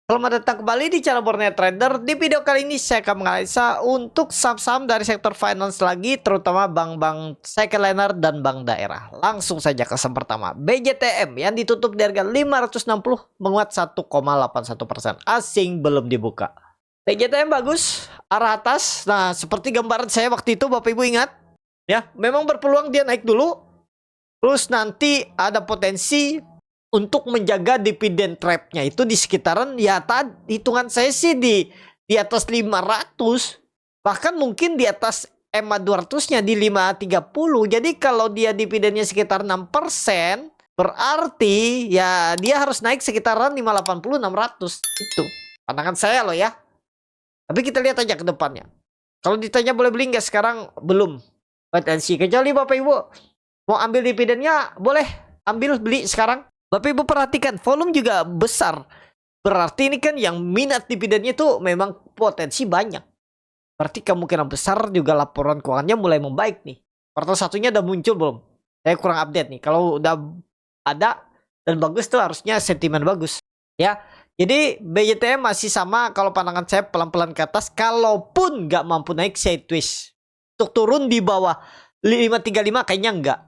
Selamat datang kembali di channel Borneo Trader. Di video kali ini saya akan menganalisa untuk saham-saham dari sektor finance lagi, terutama bank-bank second liner dan bank daerah. Langsung saja ke saham pertama, BJTM yang ditutup di harga 560 menguat 1,81%. Asing belum dibuka. BJTM bagus, arah atas. Nah, seperti gambaran saya waktu itu, Bapak Ibu ingat? Ya, memang berpeluang dia naik dulu. Terus nanti ada potensi untuk menjaga dividen trapnya itu di sekitaran, ya tadi hitungan saya sih di atas 500, bahkan mungkin di atas EMA 200-nya di 530. Jadi kalau dia dividennya sekitar 6%, berarti ya dia harus naik sekitaran 580 600. Itu pandangan saya loh ya. Tapi kita lihat aja ke depannya. Kalau ditanya boleh beli nggak sekarang, belum. Wait and see. Kecuali Bapak Ibu mau ambil dividennya, boleh ambil beli sekarang. Bapak Ibu perhatikan, volume juga besar. Berarti ini kan yang minat dividennya itu memang potensi banyak. Berarti kemungkinan besar juga laporan keuangannya mulai membaik nih. Kuartal satunya udah muncul belum? Saya kurang update nih. Kalau udah ada dan bagus tuh harusnya sentimen bagus. Ya, jadi BJTM masih sama kalau pandangan saya pelan-pelan ke atas. Kalaupun nggak mampu naik sideways. Untuk turun di bawah 535 kayaknya enggak.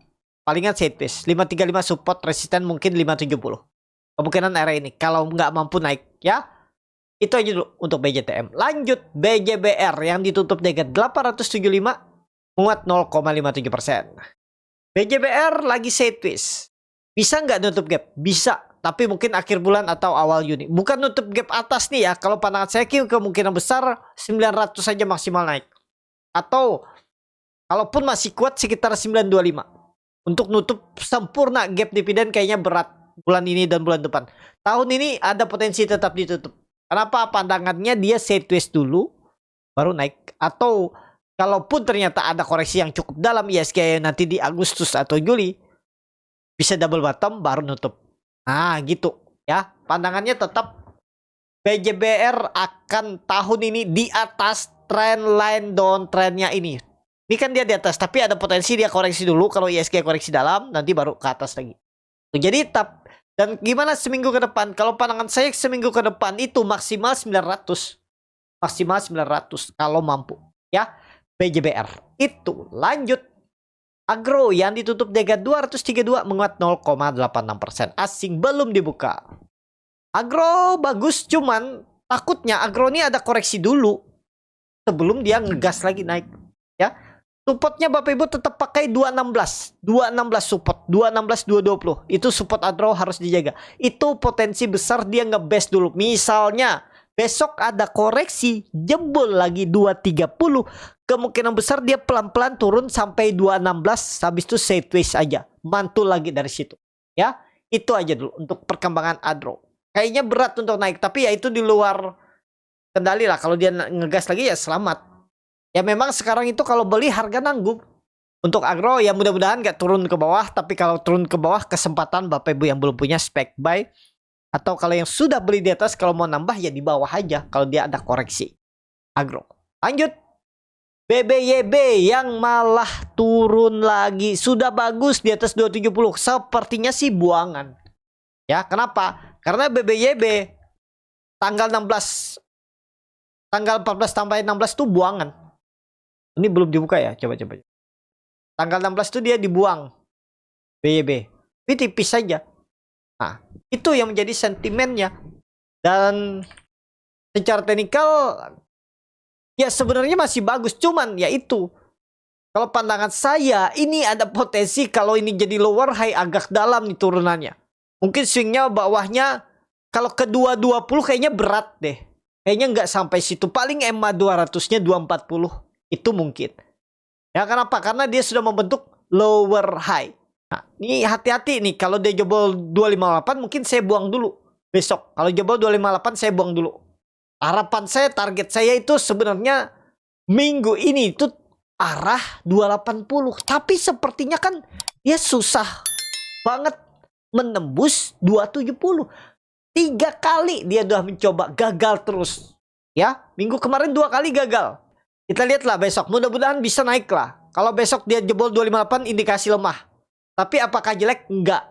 Palingan sideways, 535 support, resisten mungkin 570. Kemungkinan area ini kalau nggak mampu naik ya. Itu aja dulu untuk BJTM. Lanjut BJBR yang ditutup dengan 875 menguat 0,57%. BJBR lagi sideways. Bisa nggak nutup gap? Bisa, tapi mungkin akhir bulan atau awal Juni. Bukan nutup gap atas nih ya. Kalau pandangan saya kemungkinan besar 900 saja maksimal naik. Atau kalaupun masih kuat sekitar 925. Untuk nutup sempurna gap dividen kayaknya berat bulan ini dan bulan depan. Tahun ini ada potensi tetap ditutup. Kenapa? Pandangannya dia sideways dulu, baru naik. Atau kalaupun ternyata ada koreksi yang cukup dalam ISG nanti di Agustus atau Juli, bisa double bottom baru nutup. Nah gitu ya. Pandangannya tetap BJBR akan tahun ini di atas trend line downtrendnya ini. Ini kan dia di atas, tapi ada potensi dia koreksi dulu. Kalau ISG koreksi dalam, nanti baru ke atas lagi. Jadi dan gimana seminggu ke depan? Kalau pandangan saya seminggu ke depan itu maksimal 900. Maksimal 900 kalau mampu. Ya, BJBR. Itu lanjut. Agro yang ditutup dengan 232 menguat 0,86%. Asing belum dibuka. Agro bagus, cuman takutnya agro ini ada koreksi dulu. Sebelum dia ngegas lagi naik. Ya. Supportnya Bapak Ibu tetap pakai 216. 216 support. 216, 220. Itu support agro harus dijaga. Itu potensi besar dia ngebest dulu. Misalnya besok ada koreksi. Jebol lagi 230. Kemungkinan besar dia pelan-pelan turun sampai 216. Habis itu sideways aja. Mantul lagi dari situ. Ya. Itu aja dulu untuk perkembangan agro. Kayaknya berat untuk naik. Tapi ya itu di luar kendali lah. Kalau dia ngegas lagi ya selamat. Ya memang sekarang itu kalau beli harga nanggung. Untuk agro ya mudah-mudahan gak turun ke bawah. Tapi kalau turun ke bawah kesempatan Bapak Ibu yang belum punya spek buy. Atau kalau yang sudah beli di atas kalau mau nambah ya di bawah aja. Kalau dia ada koreksi. Agro. Lanjut. BBYB yang malah turun lagi. Sudah bagus di atas 270. Sepertinya sih buangan. Ya kenapa? Karena BBYB tanggal 16. Tanggal 14 tambah 16 tuh buangan. Ini belum dibuka ya, coba-coba. Tanggal 16 itu dia dibuang. BYB. Ini tipis saja. Nah, itu yang menjadi sentimennya. Dan secara teknikal, ya sebenarnya masih bagus. Cuman ya itu. Kalau pandangan saya, ini ada potensi kalau ini jadi lower high agak dalam nih turunannya. Mungkin swingnya bawahnya, kalau ke 220 kayaknya berat deh. Kayaknya nggak sampai situ. Paling EMA 200-nya 240. Itu mungkin. Ya kenapa? Karena dia sudah membentuk lower high. Nah, ini hati-hati nih. Kalau dia jebol 258 mungkin saya buang dulu. Besok. Kalau jebol 258 saya buang dulu. Harapan saya, target saya itu sebenarnya minggu ini itu arah 280. Tapi sepertinya kan dia susah banget menembus 270. 3 kali dia udah mencoba. Gagal terus. Ya, minggu kemarin 2 kali gagal. Kita lihatlah besok. Mudah-mudahan bisa naik lah. Kalau besok dia jebol 258 indikasi lemah. Tapi apakah jelek? Enggak.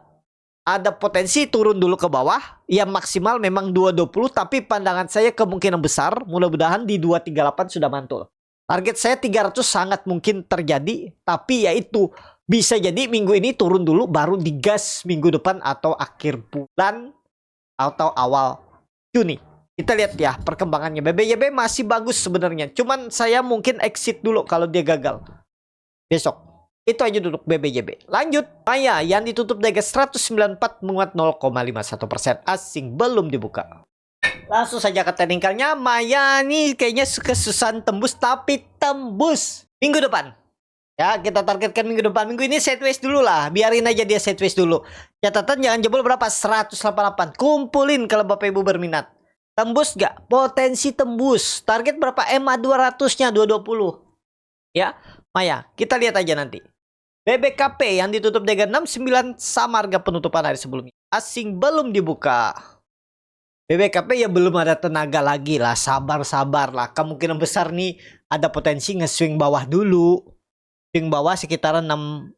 ada potensi turun dulu ke bawah. Yang maksimal memang 220, tapi pandangan saya kemungkinan besar mudah-mudahan di 238 sudah mantul. Target saya 300 sangat mungkin terjadi, tapi yaitu bisa jadi minggu ini turun dulu baru digas minggu depan atau akhir bulan atau awal Juni. Kita lihat ya perkembangannya. BBYB masih bagus sebenarnya. Cuman saya mungkin exit dulu kalau dia gagal besok. Itu aja duduk BBYB. Lanjut, Maya yang ditutup di 194 menguat 0,51%. Asing belum dibuka. Langsung saja ke teknikalnya. Maya nih kayaknya kesusahan tembus, tapi tembus minggu depan. Ya, kita targetkan minggu depan. Minggu ini sideways dulu lah. Biarin aja dia sideways dulu. Catatan jangan jebol berapa? 188. Kumpulin kalau Bapak Ibu berminat. Tembus gak? Potensi tembus. Target berapa? EMA 200-nya 220. Ya, Maya. Kita lihat aja nanti. BBKP yang ditutup dengan 69 sama harga penutupan hari sebelumnya. Asing belum dibuka. BBKP ya belum ada tenaga lagi lah. Sabar-sabar lah. Kemungkinan besar nih ada potensi nge-swing bawah dulu. Swing bawah sekitaran 6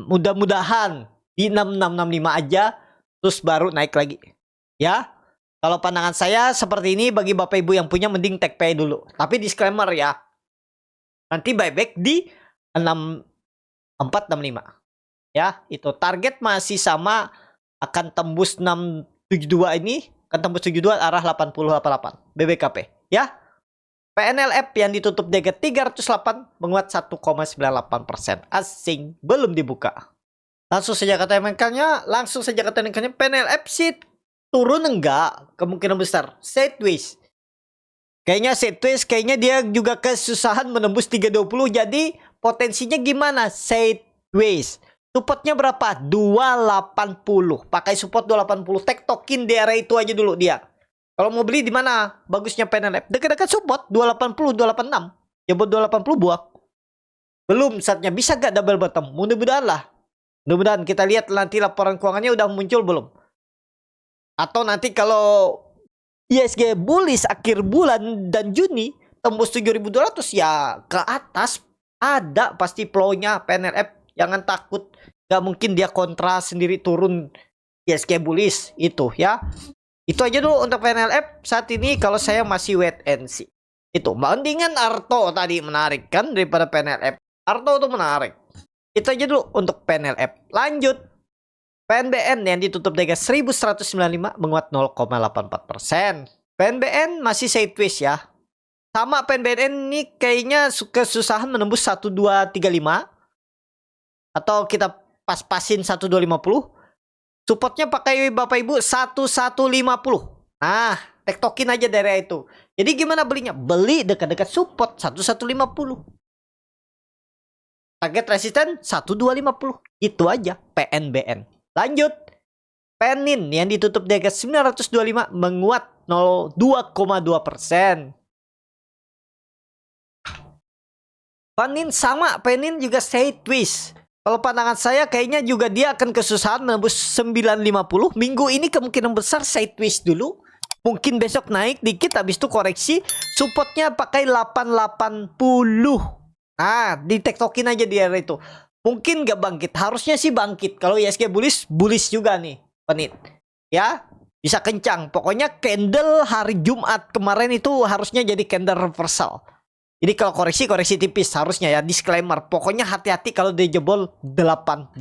mudah-mudahan di 6665 aja. Terus baru naik lagi. Ya. Kalau pandangan saya seperti ini bagi Bapak Ibu yang punya mending take pay dulu. Tapi disclaimer ya. Nanti buyback di 465. Ya, itu target masih sama, akan tembus 672 ini, akan tembus 72 arah 8088 BBKP, ya. PNLF yang ditutup DG 308 menguat 1,98%. Asing belum dibuka. Langsung saja ke teknikalnya, PNLF sih turun enggak? Kemungkinan besar sideways. Kayaknya dia juga kesusahan menembus 320, jadi potensinya gimana? Sideways. Supportnya berapa? 280. Pakai support 280. Tektokin di area itu aja dulu dia. Kalau mau beli di mana? Bagusnya PNLF. Dekat-dekat support 280, 286. Ya buat 280 buang. Belum saatnya. Bisa gak double bottom? Mudah-mudahan lah. Mudah-mudahan kita lihat nanti laporan keuangannya udah muncul belum? Atau nanti kalau ISG bullish akhir bulan dan Juni tembus 7.200 ya ke atas ada pasti flow-nya PNLF. Jangan takut, gak mungkin dia kontra sendiri turun ISG bullish itu ya. Itu aja dulu untuk PNLF saat ini. Kalau saya masih wait and see. Itu bandingan Arto tadi menarik kan daripada PNLF. Arto itu menarik. Itu aja dulu untuk PNLF. Lanjut. PNBN yang ditutup di 1195 menguat 0,84%. PNBN masih sideways ya. Sama PNBN ini kayaknya kesusahan menembus 1235. Atau kita pas-pasin 1250. Supportnya pakai Bapak Ibu 1150. Nah, tektokin aja daerah itu. Jadi gimana belinya? Beli dekat-dekat support 1150. Target resisten 1250. Itu aja PNBN. Lanjut, Penin yang ditutup di atas 925 menguat 2,2%. Penin sama, Penin juga sideways. Kalau pandangan saya kayaknya juga dia akan kesusahan menembus 950. Minggu ini kemungkinan besar sideways dulu. Mungkin besok naik dikit, habis itu koreksi. Supportnya pakai 880. Nah, ditektokin aja di area itu. Mungkin gak bangkit, harusnya sih bangkit. Kalau ISG bullish juga nih, Penit. Ya, bisa kencang. Pokoknya candle hari Jumat kemarin itu harusnya jadi candle reversal. Jadi kalau koreksi tipis harusnya ya. Disclaimer, pokoknya hati-hati kalau dia jebol 880.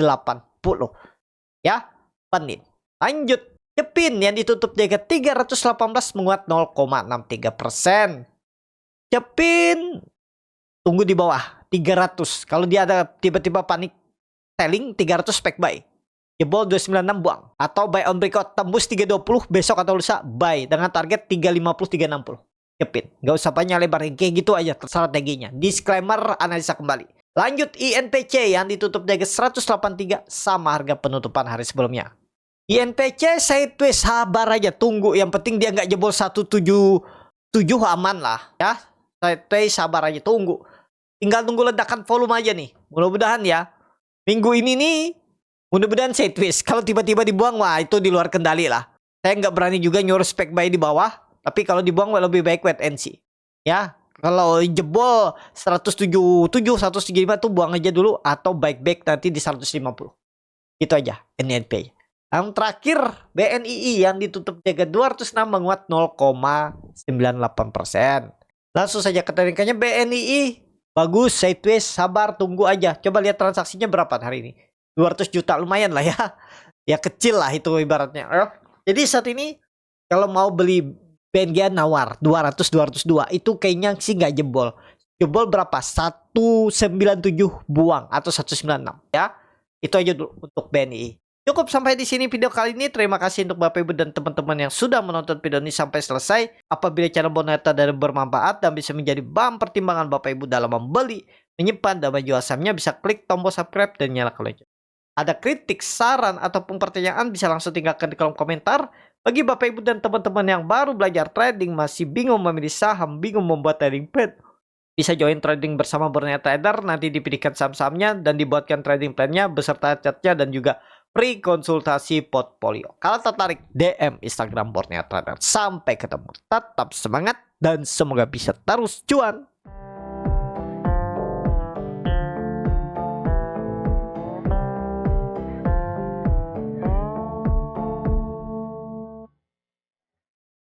Ya, Penit. Lanjut, Cepin yang ditutup di 318 menguat 0,63%. Cepin tunggu di bawah 300. Kalau dia ada tiba-tiba panik selling 300 spek buy. Jebol 296 buang. Atau buy on breakout tembus 320 besok atau lusa buy dengan target 350 360. Cepin. Gak usah panjang lebar, kayak gitu aja strateginya. Disclaimer, analisa kembali. Lanjut, INPC yang ditutup di 183 sama harga penutupan hari sebelumnya. INPC sideways, sabar aja, tunggu. Yang penting dia nggak jebol 177 aman lah ya. Sideways, sabar aja, tunggu. Tinggal tunggu ledakan volume aja nih. Mudah-mudahan ya. Minggu ini nih, mudah-mudahan sideways. Kalau tiba-tiba dibuang, wah itu di luar kendali lah. Saya nggak berani juga nyuruh spek buy di bawah. Tapi kalau dibuang, lebih baik wait and see. Ya, kalau jebol 177, 175 tuh buang aja dulu. Atau baik nanti di 150. Itu aja, NNP. Yang terakhir BNII yang ditutup jaga 206 menguat 0,98%. Langsung saja ke tradingnya BNII. Bagus, sideways, sabar, tunggu aja. Coba lihat transaksinya berapa hari ini. 200 juta, lumayan lah ya. Ya kecil lah itu ibaratnya. Jadi saat ini kalau mau beli BNGA nawar 200-202 itu kayaknya sih nggak jebol. Jebol berapa? 197 buang atau 196 ya. Itu aja dulu untuk BNI. Cukup sampai di sini video kali ini. Terima kasih untuk Bapak Ibu dan teman-teman yang sudah menonton video ini sampai selesai. Apabila channel Boneta dari bermanfaat dan bisa menjadi bahan pertimbangan Bapak Ibu dalam membeli, menyimpan, dan menjual sahamnya, bisa klik tombol subscribe dan nyalakan lonceng. Ada kritik, saran, ataupun pertanyaan bisa langsung tinggalkan di kolom komentar. Bagi Bapak Ibu dan teman-teman yang baru belajar trading, masih bingung memilih saham, bingung membuat trading plan, bisa join trading bersama Borneo Trader. Nanti dipilihkan saham-sahamnya dan dibuatkan trading plan-nya beserta chartnya dan juga free konsultasi portfolio. Kalau tertarik, DM Instagram Borneo Trader. Sampai ketemu. Tetap semangat dan semoga bisa terus cuan.